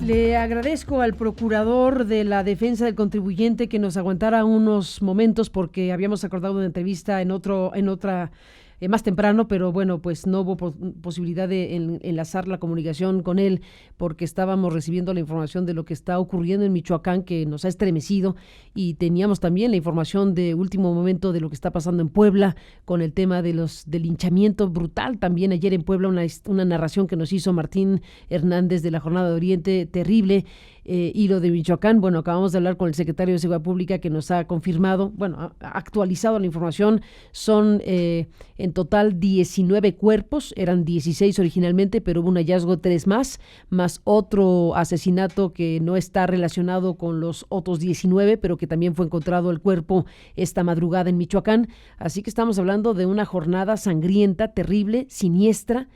Le agradezco al procurador de la defensa del contribuyente que nos aguantara unos momentos porque habíamos acordado una entrevista en otra más temprano, pero bueno, pues no hubo posibilidad de enlazar la comunicación con él porque estábamos recibiendo la información de lo que está ocurriendo en Michoacán, que nos ha estremecido, y teníamos también la información de último momento de lo que está pasando en Puebla con el tema del linchamiento brutal también ayer en Puebla, una narración que nos hizo Martín Hernández de la Jornada de Oriente, terrible. Y lo de Michoacán, bueno, acabamos de hablar con el secretario de Seguridad Pública que nos ha confirmado, bueno, ha actualizado la información. Son en total 19 cuerpos, eran 16 originalmente, pero hubo un hallazgo de 3 más otro asesinato que no está relacionado con los otros 19, pero que también fue encontrado el cuerpo esta madrugada en Michoacán. Así que estamos hablando de una jornada sangrienta, terrible, siniestra,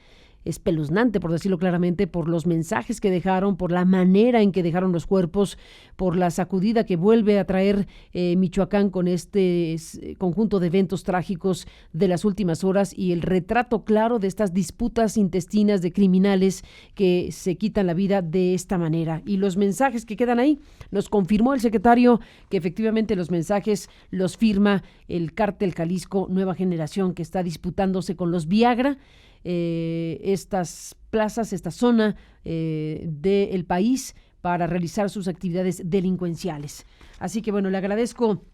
espeluznante, por decirlo claramente, por los mensajes que dejaron, por la manera en que dejaron los cuerpos, por la sacudida que vuelve a traer Michoacán con este conjunto de eventos trágicos de las últimas horas y el retrato claro de estas disputas intestinas de criminales que se quitan la vida de esta manera. Y los mensajes que quedan ahí, nos confirmó el secretario que efectivamente los mensajes los firma el Cártel Jalisco Nueva Generación, que está disputándose con los Viagra estas plazas, esta zona del país para realizar sus actividades delincuenciales. Así que bueno, le agradezco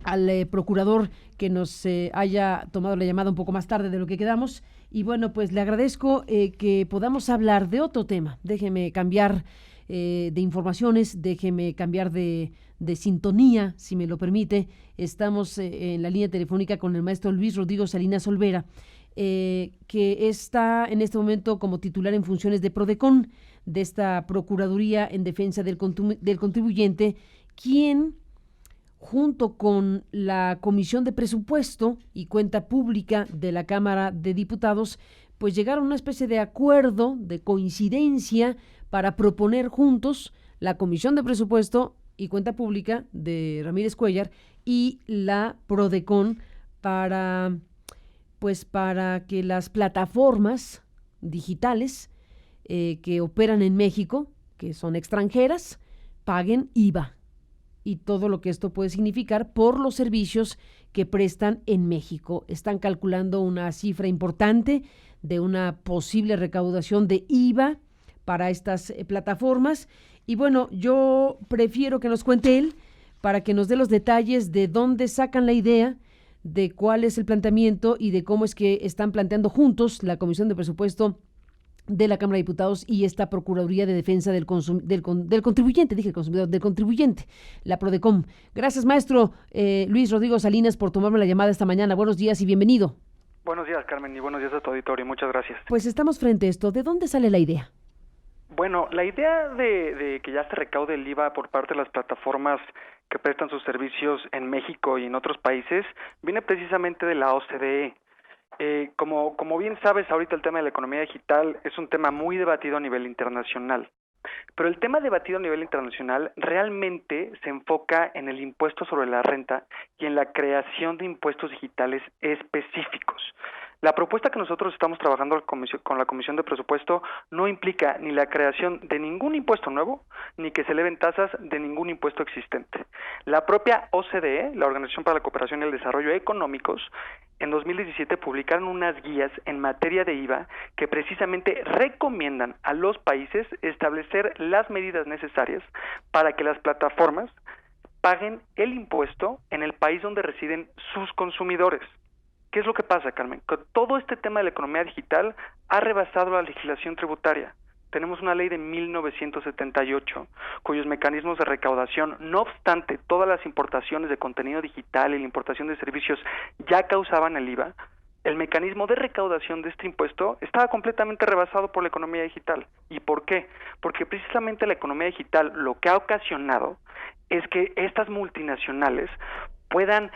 al procurador que nos haya tomado la llamada un poco más tarde de lo que quedamos, y bueno, pues le agradezco que podamos hablar de otro tema. Déjeme cambiar de informaciones, déjeme cambiar de sintonía, si me lo permite. Estamos en la línea telefónica con el maestro Luis Rodrigo Salinas Olvera, que está en este momento como titular en funciones de PRODECON, de esta Procuraduría en Defensa del Contribuyente, quien, junto con la Comisión de Presupuesto y Cuenta Pública de la Cámara de Diputados, pues llegaron a una especie de acuerdo, de coincidencia, para proponer juntos la Comisión de Presupuesto y Cuenta Pública de Ramírez Cuéllar y la PRODECON para que las plataformas digitales que operan en México, que son extranjeras, paguen IVA y todo lo que esto puede significar por los servicios que prestan en México. Están calculando una cifra importante de una posible recaudación de IVA para estas plataformas. Y bueno, yo prefiero que nos cuente él para que nos dé los detalles de dónde sacan la idea, de cuál es el planteamiento y de cómo es que están planteando juntos la Comisión de Presupuesto de la Cámara de Diputados y esta Procuraduría de Defensa del Contribuyente, dije el consumidor, del contribuyente, la PRODECON. Gracias, maestro Luis Rodrigo Salinas, por tomarme la llamada esta mañana. Buenos días y bienvenido. Buenos días, Carmen, y buenos días a tu auditorio. Muchas gracias. Pues estamos frente a esto. ¿De dónde sale la idea? Bueno, la idea de que ya se recaude el IVA por parte de las plataformas que prestan sus servicios en México y en otros países viene precisamente de la OCDE. Como bien sabes, ahorita el tema de la economía digital es un tema muy debatido a nivel internacional. Pero el tema debatido a nivel internacional realmente se enfoca en el impuesto sobre la renta y en la creación de impuestos digitales específicos. La propuesta que nosotros estamos trabajando con la Comisión de Presupuesto no implica ni la creación de ningún impuesto nuevo, ni que se eleven tasas de ningún impuesto existente. La propia OCDE, la Organización para la Cooperación y el Desarrollo Económicos, en 2017 publicaron unas guías en materia de IVA que precisamente recomiendan a los países establecer las medidas necesarias para que las plataformas paguen el impuesto en el país donde residen sus consumidores. ¿Qué es lo que pasa, Carmen? Que todo este tema de la economía digital ha rebasado la legislación tributaria. Tenemos una ley de 1978, cuyos mecanismos de recaudación, no obstante todas las importaciones de contenido digital y la importación de servicios ya causaban el IVA, el mecanismo de recaudación de este impuesto estaba completamente rebasado por la economía digital. ¿Y por qué? Porque precisamente la economía digital lo que ha ocasionado es que estas multinacionales puedan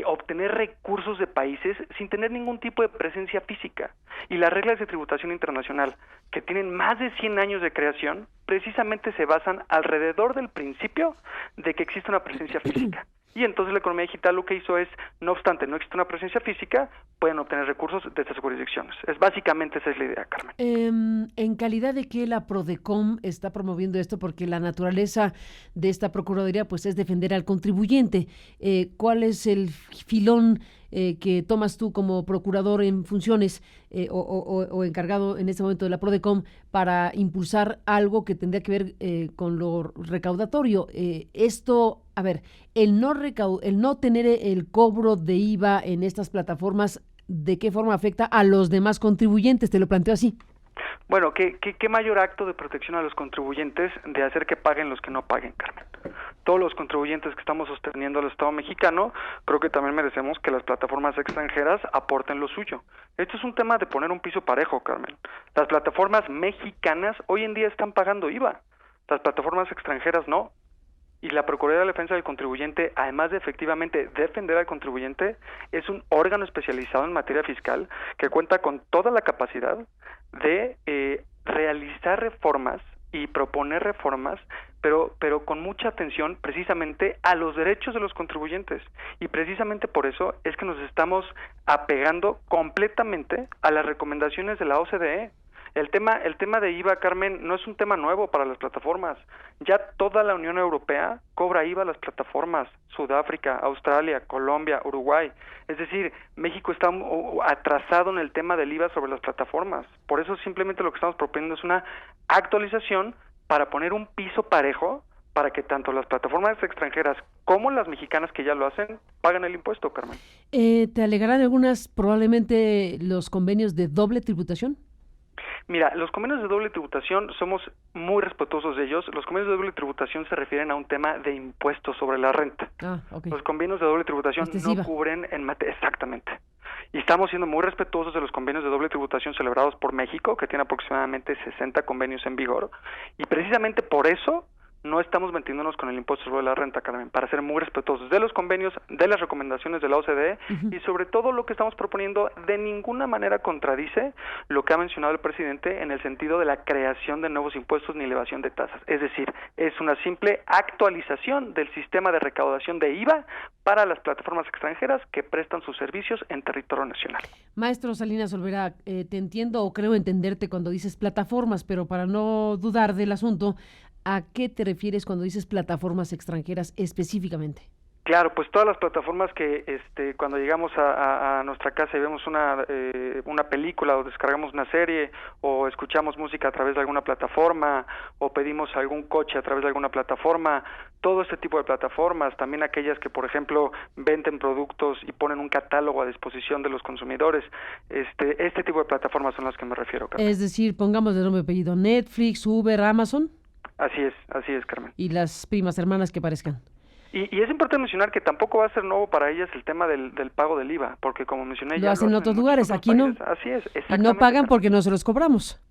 obtener recursos de países sin tener ningún tipo de presencia física. Y las reglas de tributación internacional, que tienen más de 100 años de creación, precisamente se basan alrededor del principio de que existe una presencia física. y entonces la economía digital lo que hizo es, no obstante, no existe una presencia física, pueden obtener recursos de estas jurisdicciones. Básicamente esa es la idea, Carmen. ¿En calidad de qué la Prodecom está promoviendo esto? Porque la naturaleza de esta Procuraduría pues es defender al contribuyente. ¿Cuál es el filón que tomas tú como procurador en funciones o encargado en este momento de la Prodecom para impulsar algo que tendría que ver con lo recaudatorio? Esto, a ver, el no tener el cobro de IVA en estas plataformas, ¿de qué forma afecta a los demás contribuyentes? Te lo planteo así. Bueno, ¿qué mayor acto de protección a los contribuyentes de hacer que paguen los que no paguen, Carmen? Todos los contribuyentes que estamos sosteniendo al Estado mexicano, creo que también merecemos que las plataformas extranjeras aporten lo suyo. Esto es un tema de poner un piso parejo, Carmen. Las plataformas mexicanas hoy en día están pagando IVA, las plataformas extranjeras no. Y la Procuraduría de Defensa del Contribuyente, además de efectivamente defender al contribuyente, es un órgano especializado en materia fiscal que cuenta con toda la capacidad de realizar reformas y proponer reformas, pero con mucha atención precisamente a los derechos de los contribuyentes. Y precisamente por eso es que nos estamos apegando completamente a las recomendaciones de la OCDE. El tema de IVA, Carmen, no es un tema nuevo para las plataformas. Ya toda la Unión Europea cobra IVA a las plataformas. Sudáfrica, Australia, Colombia, Uruguay. Es decir, México está atrasado en el tema del IVA sobre las plataformas. Por eso simplemente lo que estamos proponiendo es una actualización para poner un piso parejo para que tanto las plataformas extranjeras como las mexicanas que ya lo hacen paguen el impuesto, Carmen. ¿Te alegarán algunas probablemente los convenios de doble tributación? Mira, los convenios de doble tributación somos muy respetuosos de ellos. Los convenios de doble tributación se refieren a un tema de impuestos sobre la renta. Okay. Los convenios de doble tributación no cubren en materia. Exactamente. Y estamos siendo muy respetuosos de los convenios de doble tributación celebrados por México, que tiene aproximadamente 60 convenios en vigor. Y precisamente por eso no estamos metiéndonos con el impuesto sobre la renta, Carmen, para ser muy respetuosos de los convenios, de las recomendaciones de la OCDE y sobre todo lo que estamos proponiendo de ninguna manera contradice lo que ha mencionado el presidente en el sentido de la creación de nuevos impuestos ni elevación de tasas. Es decir, es una simple actualización del sistema de recaudación de IVA para las plataformas extranjeras que prestan sus servicios en territorio nacional. Maestro Salinas Olvera, te entiendo o creo entenderte cuando dices plataformas, pero para no dudar del asunto, ¿a qué te refieres cuando dices plataformas extranjeras específicamente? Claro, pues todas las plataformas que cuando llegamos a nuestra casa y vemos una película o descargamos una serie o escuchamos música a través de alguna plataforma o pedimos algún coche a través de alguna plataforma, todo este tipo de plataformas, también aquellas que por ejemplo venden productos y ponen un catálogo a disposición de los consumidores, este tipo de plataformas son las que me refiero, Carmen. Es decir, pongamos de nombre y apellido, Netflix, Uber, Amazon. Así es, Carmen. Y las primas hermanas que parezcan. Y es importante mencionar que tampoco va a ser nuevo para ellas el tema del pago del IVA, porque como mencioné... Lo hacen en otros lugares, aquí países. No. Así es, exactamente. Y no pagan porque no se los cobramos.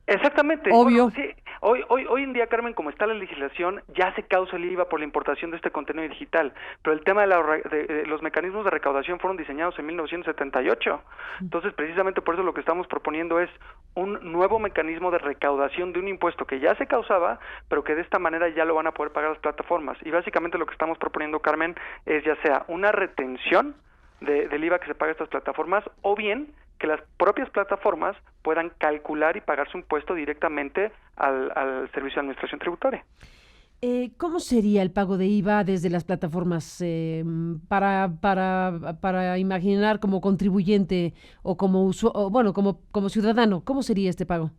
Exactamente. Obvio. Bueno, sí. Hoy en día, Carmen, como está la legislación, ya se causa el IVA por la importación de este contenido digital, pero el tema de los mecanismos de recaudación fueron diseñados en 1978. Entonces, precisamente por eso lo que estamos proponiendo es un nuevo mecanismo de recaudación de un impuesto que ya se causaba, pero que de esta manera ya lo van a poder pagar las plataformas. Y básicamente lo que estamos proponiendo, Carmen, es ya sea una retención del IVA que se paga a estas plataformas o bien que las propias plataformas puedan calcular y pagar su impuesto directamente al Servicio de Administración Tributaria. ¿Cómo sería el pago de IVA desde las plataformas para imaginar como contribuyente o como como ciudadano? ¿Cómo sería este pago?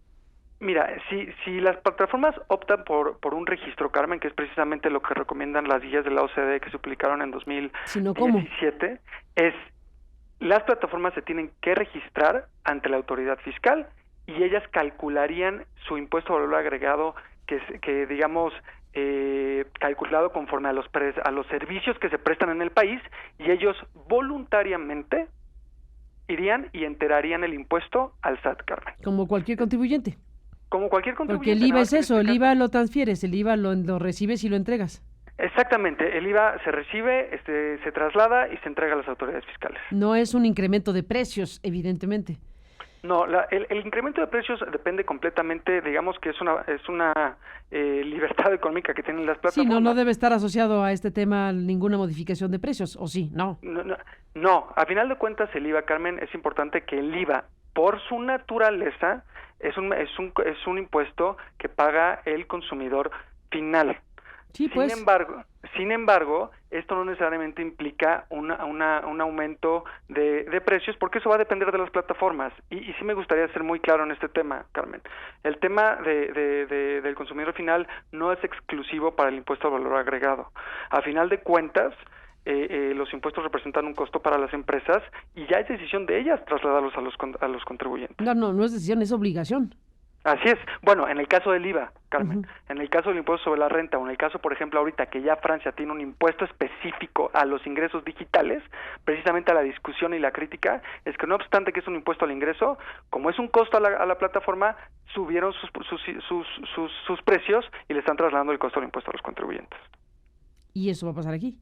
Mira, si las plataformas optan por un registro, Carmen, que es precisamente lo que recomiendan las guías de la OCDE que se publicaron en 2017, las plataformas se tienen que registrar ante la autoridad fiscal y ellas calcularían su impuesto de valor agregado que digamos calculado conforme a los servicios que se prestan en el país y ellos voluntariamente irían y enterarían el impuesto al SAT, Carmen. Como cualquier contribuyente. Como cualquier contribuyente. Porque el IVA es eso, el IVA lo transfieres, el IVA lo recibes y lo entregas. Exactamente, el IVA se recibe, se traslada y se entrega a las autoridades fiscales. No es un incremento de precios, evidentemente. No, el incremento de precios depende completamente, digamos que es una libertad económica que tienen las Sí, plataformas. no debe estar asociado a este tema ninguna modificación de precios, ¿o sí? No. No, a final de cuentas el IVA, Carmen, es importante que el IVA, por su naturaleza, es un impuesto que paga el consumidor final. Sí, pues. Sin embargo, esto no necesariamente implica un aumento de precios, porque eso va a depender de las plataformas. Y sí me gustaría ser muy claro en este tema, Carmen. El tema del consumidor final no es exclusivo para el impuesto al valor agregado. A final de cuentas, los impuestos representan un costo para las empresas y ya es decisión de ellas trasladarlos a los contribuyentes. No es decisión, es obligación. Así es. Bueno, en el caso del IVA, Carmen, en el caso del impuesto sobre la renta, o en el caso, por ejemplo, ahorita que ya Francia tiene un impuesto específico a los ingresos digitales, precisamente la discusión y la crítica es que no obstante que es un impuesto al ingreso, como es un costo a la plataforma, subieron sus precios y le están trasladando el costo del impuesto a los contribuyentes. ¿Y eso va a pasar aquí?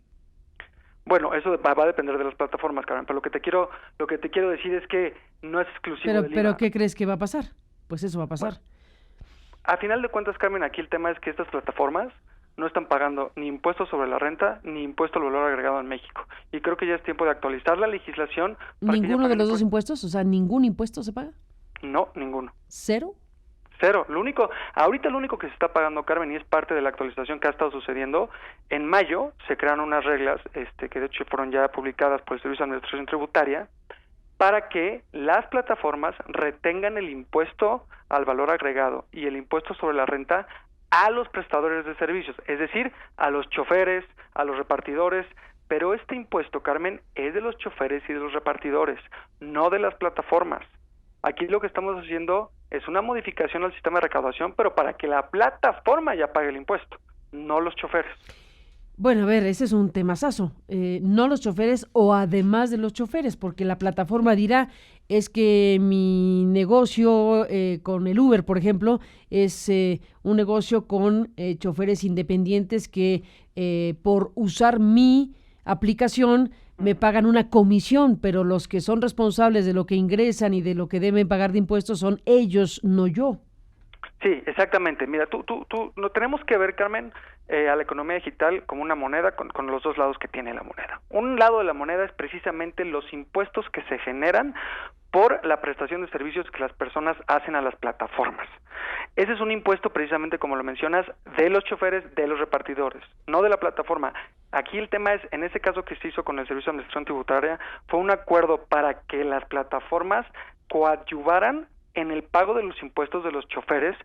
Bueno, eso va a depender de las plataformas, Carmen, pero lo que te quiero decir es que no es exclusivo del IVA. ¿Pero qué crees que va a pasar? Pues eso va a pasar. Bueno, a final de cuentas, Carmen, aquí el tema es que estas plataformas no están pagando ni impuestos sobre la renta ni impuesto al valor agregado en México. Y creo que ya es tiempo de actualizar la legislación. ¿Ninguno de los dos impuestos? O sea, ¿ningún impuesto se paga? No, ninguno. ¿Cero? Cero. Ahorita lo único que se está pagando, Carmen, y es parte de la actualización que ha estado sucediendo, en mayo se crearon unas reglas, que de hecho fueron ya publicadas por el Servicio de Administración Tributaria, para que las plataformas retengan el impuesto al valor agregado y el impuesto sobre la renta a los prestadores de servicios, es decir, a los choferes, a los repartidores, pero este impuesto, Carmen, es de los choferes y de los repartidores, no de las plataformas. Aquí lo que estamos haciendo es una modificación al sistema de recaudación, pero para que la plataforma ya pague el impuesto, no los choferes. Bueno, a ver, ese es un temazazo. No los choferes o además de los choferes, porque la plataforma dirá, es que mi negocio con el Uber, por ejemplo, es un negocio con choferes independientes que por usar mi aplicación me pagan una comisión, pero los que son responsables de lo que ingresan y de lo que deben pagar de impuestos son ellos, no yo. Sí, exactamente. Mira, no tenemos que ver, Carmen, a la economía digital como una moneda con los dos lados que tiene la moneda. Un lado de la moneda es precisamente los impuestos que se generan por la prestación de servicios que las personas hacen a las plataformas. Ese es un impuesto precisamente, como lo mencionas, de los choferes, de los repartidores, no de la plataforma. Aquí el tema es, en ese caso que se hizo con el Servicio de Administración Tributaria, fue un acuerdo para que las plataformas coadyuvaran en el pago de los impuestos de los choferes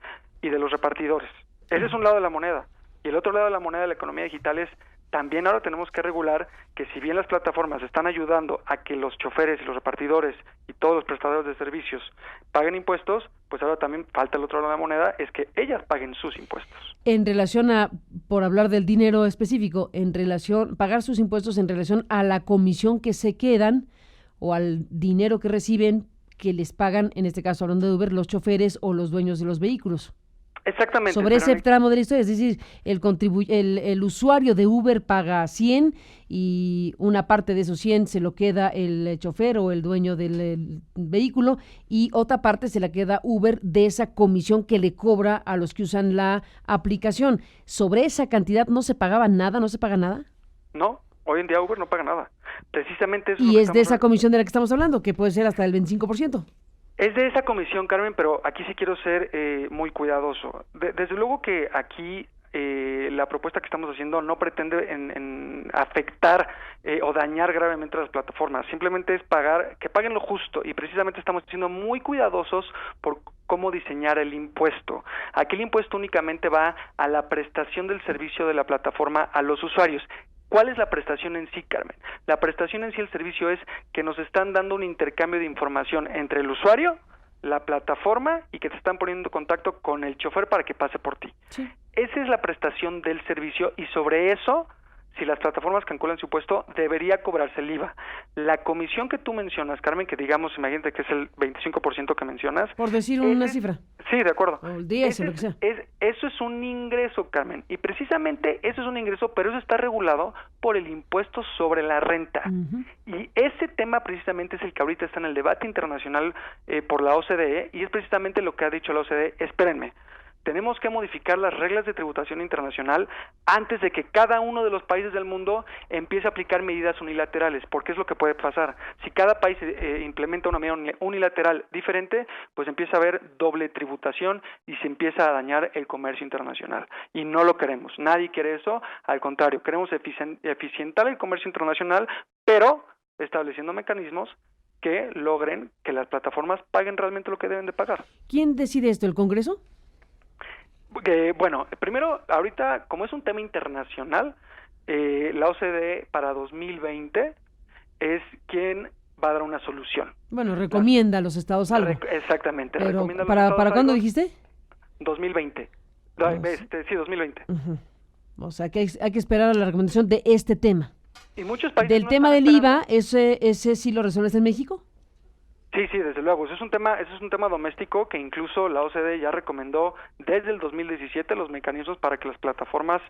y de los repartidores. Ese es un lado de la moneda. Y el otro lado de la moneda de la economía digital es, también ahora tenemos que regular que si bien las plataformas están ayudando a que los choferes y los repartidores y todos los prestadores de servicios paguen impuestos, pues ahora también falta el otro lado de la moneda, es que ellas paguen sus impuestos. En relación a, por hablar del dinero específico, pagar sus impuestos en relación a la comisión que se quedan o al dinero que reciben que les pagan, en este caso hablando de Uber, los choferes o los dueños de los vehículos. Exactamente. Sobre ese tramo de la historia, es decir, el usuario de Uber paga 100 y una parte de esos 100 se lo queda el chofer o el dueño del vehículo y otra parte se la queda Uber de esa comisión que le cobra a los que usan la aplicación. ¿Sobre esa cantidad no se pagaba nada, no se paga nada? No, hoy en día Uber no paga nada. Precisamente eso y es de esa comisión de la que estamos hablando, que puede ser hasta el 25%. Es de esa comisión, Carmen, pero aquí sí quiero ser muy cuidadoso. Desde luego que aquí la propuesta que estamos haciendo no pretende en afectar o dañar gravemente a las plataformas. Simplemente es que paguen lo justo, y precisamente estamos siendo muy cuidadosos por cómo diseñar el impuesto. Aquí el impuesto únicamente va a la prestación del servicio de la plataforma a los usuarios. ¿Cuál es la prestación en sí, Carmen? La prestación en sí, el servicio, es que nos están dando un intercambio de información entre el usuario, la plataforma, y que te están poniendo en contacto con el chofer para que pase por ti. Sí. Esa es la prestación del servicio, y sobre eso si las plataformas calculan su impuesto, debería cobrarse el IVA. La comisión que tú mencionas, Carmen, que digamos, imagínate que es el 25% que mencionas. Por decir una cifra. Sí, de acuerdo. O el 10, o lo que sea. Eso es un ingreso, Carmen, y precisamente eso es un ingreso, pero eso está regulado por el impuesto sobre la renta. Uh-huh. Y ese tema precisamente es el que ahorita está en el debate internacional por la OCDE, y es precisamente lo que ha dicho la OCDE. Espérenme, tenemos que modificar las reglas de tributación internacional antes de que cada uno de los países del mundo empiece a aplicar medidas unilaterales, porque es lo que puede pasar. Si cada país implementa una medida unilateral diferente, pues empieza a haber doble tributación y se empieza a dañar el comercio internacional. Y no lo queremos, nadie quiere eso, al contrario, queremos eficientar el comercio internacional, pero estableciendo mecanismos que logren que las plataformas paguen realmente lo que deben de pagar. ¿Quién decide esto, el Congreso? Bueno, primero, ahorita, como es un tema internacional, la OCDE para 2020 es quien va a dar una solución. Bueno, recomienda a los estados algo. Exactamente. Pero, Recomienda a los estados ¿para cuándo algo. dijiste? 2020. Sí, 2020. Uh-huh. O sea, que hay que esperar a la recomendación de este tema. Y muchos países del no tema están del esperando. IVA, ¿ese sí lo resuelves en México? Sí, desde luego. Ese es un tema doméstico que incluso la OCDE ya recomendó desde el 2017 los mecanismos para que las plataformas,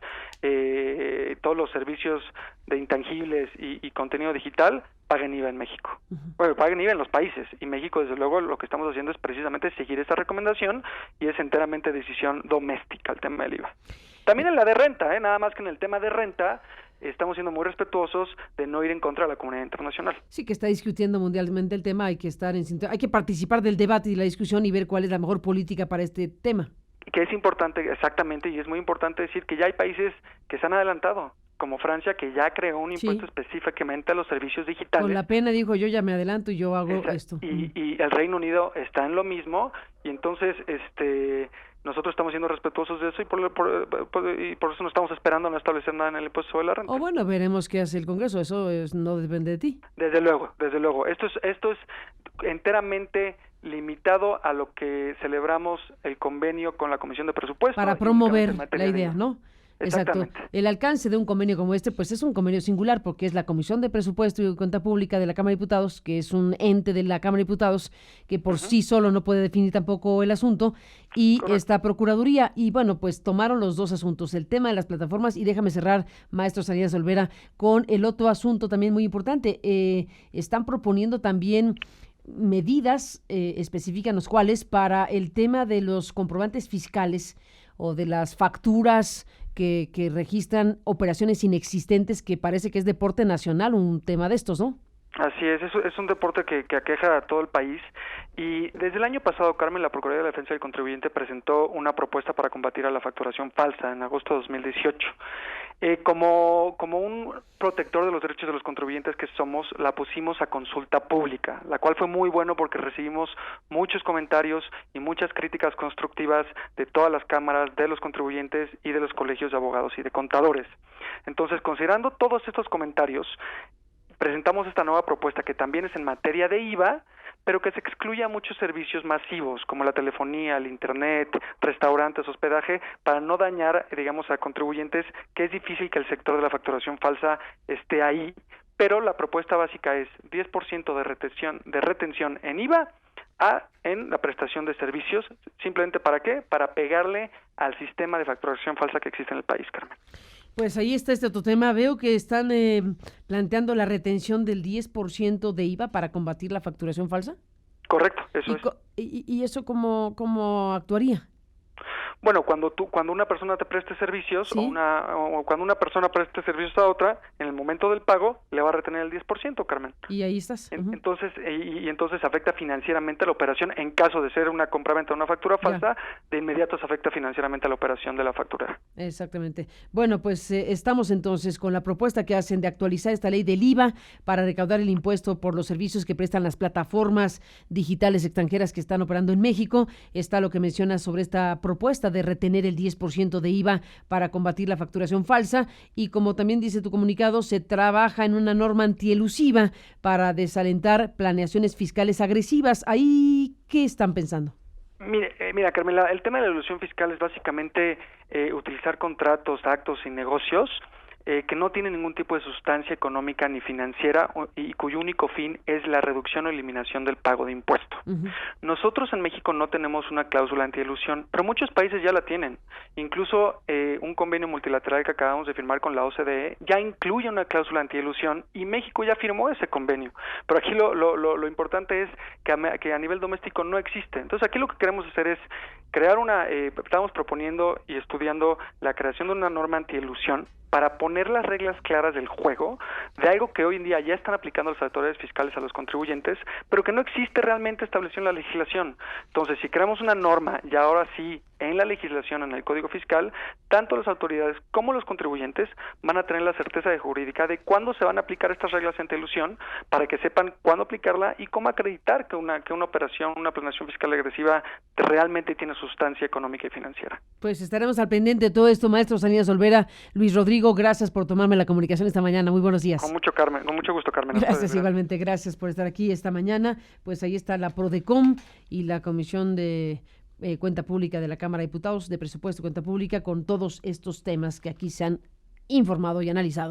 todos los servicios de intangibles y contenido digital paguen IVA en México. Uh-huh. Bueno, paguen IVA en los países. Y México, desde luego, lo que estamos haciendo es precisamente seguir esa recomendación y es enteramente decisión doméstica el tema del IVA. También en la de renta, nada más que en el tema de renta, estamos siendo muy respetuosos de no ir en contra de la comunidad internacional. Sí, que está discutiendo mundialmente el tema, hay que estar hay que participar del debate y la discusión y ver cuál es la mejor política para este tema. Que es importante, exactamente, y es muy importante decir que ya hay países que se han adelantado, como Francia, que ya creó un impuesto específicamente a los servicios digitales. Con la pena dijo, yo ya me adelanto y yo hago esto. Y el Reino Unido está en lo mismo, y entonces nosotros estamos siendo respetuosos de eso y por eso no estamos esperando no establecer nada en el impuesto sobre la renta. O bueno, veremos qué hace el Congreso, eso no depende de ti. Desde luego. Esto es enteramente limitado a lo que celebramos el convenio con la Comisión de Presupuesto. Para promover la idea, ¿no? Exacto. El alcance de un convenio como este, pues es un convenio singular porque es la Comisión de Presupuesto y Cuenta Pública de la Cámara de Diputados, que es un ente de la Cámara de Diputados que por sí solo no puede definir tampoco el asunto, y esta Procuraduría. Y bueno, pues tomaron los dos asuntos, el tema de las plataformas, y déjame cerrar, maestro Salinas Olvera, con el otro asunto también muy importante. Están proponiendo también medidas, específicas cuáles, para el tema de los comprobantes fiscales o de las facturas que registran operaciones inexistentes, que parece que es deporte nacional, un tema de estos, ¿no? Así es un deporte que aqueja a todo el país, y desde el año pasado, Carmen, la Procuraduría de Defensa del Contribuyente presentó una propuesta para combatir a la facturación falsa en agosto de 2018. Como un protector de los derechos de los contribuyentes que somos, la pusimos a consulta pública, la cual fue muy bueno porque recibimos muchos comentarios y muchas críticas constructivas de todas las cámaras, de los contribuyentes y de los colegios de abogados y de contadores. Entonces, considerando todos estos comentarios, presentamos esta nueva propuesta que también es en materia de IVA, pero que se excluye a muchos servicios masivos como la telefonía, el internet, restaurantes, hospedaje, para no dañar, digamos, a contribuyentes, que es difícil que el sector de la facturación falsa esté ahí, pero la propuesta básica es 10% de retención en IVA en la prestación de servicios. ¿Simplemente para qué? Para pegarle al sistema de facturación falsa que existe en el país, Carmen. Pues ahí está este otro tema. Veo que están planteando la retención del 10% de IVA para combatir la facturación falsa. Correcto, eso es. ¿Y eso cómo actuaría? Bueno, cuando una persona te preste servicios, ¿sí? o cuando una persona preste servicios a otra, en el momento del pago le va a retener el 10%, Carmen. Y ahí estás. Entonces afecta financieramente la operación. En caso de ser una compraventa o una factura falsa, de inmediato se afecta financieramente a la operación de la facturera. Exactamente. Bueno, pues estamos entonces con la propuesta que hacen de actualizar esta ley del IVA para recaudar el impuesto por los servicios que prestan las plataformas digitales extranjeras que están operando en México. Está lo que menciona sobre esta propuesta de retener el 10% de IVA para combatir la facturación falsa, y como también dice tu comunicado, se trabaja en una norma antielusiva para desalentar planeaciones fiscales agresivas. ¿Ahí qué están pensando? Mira, Carmela, el tema de la elusión fiscal es básicamente utilizar contratos, actos y negocios que no tiene ningún tipo de sustancia económica ni financiera y cuyo único fin es la reducción o eliminación del pago de impuesto. Uh-huh. Nosotros en México no tenemos una cláusula antielusión, pero muchos países ya la tienen. Incluso un convenio multilateral que acabamos de firmar con la OCDE ya incluye una cláusula antielusión y México ya firmó ese convenio. Pero aquí lo importante es que a nivel doméstico no existe. Entonces aquí lo que queremos hacer es crear estamos proponiendo y estudiando la creación de una norma antielusión para poner las reglas claras del juego de algo que hoy en día ya están aplicando las autoridades fiscales a los contribuyentes, pero que no existe realmente establecido en la legislación. Entonces, si creamos una norma, y ahora sí, en la legislación, en el Código Fiscal, tanto las autoridades como los contribuyentes van a tener la certeza jurídica de cuándo se van a aplicar estas reglas antielusión para que sepan cuándo aplicarla y cómo acreditar que una operación, una planeación fiscal agresiva realmente tiene sustancia económica y financiera. Pues estaremos al pendiente de todo esto, maestro Salinas Olvera. Luis Rodrigo, gracias por tomarme la comunicación esta mañana. Muy buenos días. Con mucho gusto, Carmen. Gracias, igualmente. Gracias por estar aquí esta mañana. Pues ahí está la PRODECOM y la Comisión de Cuenta Pública de la Cámara de Diputados, de Presupuesto y Cuenta Pública, con todos estos temas que aquí se han informado y analizado.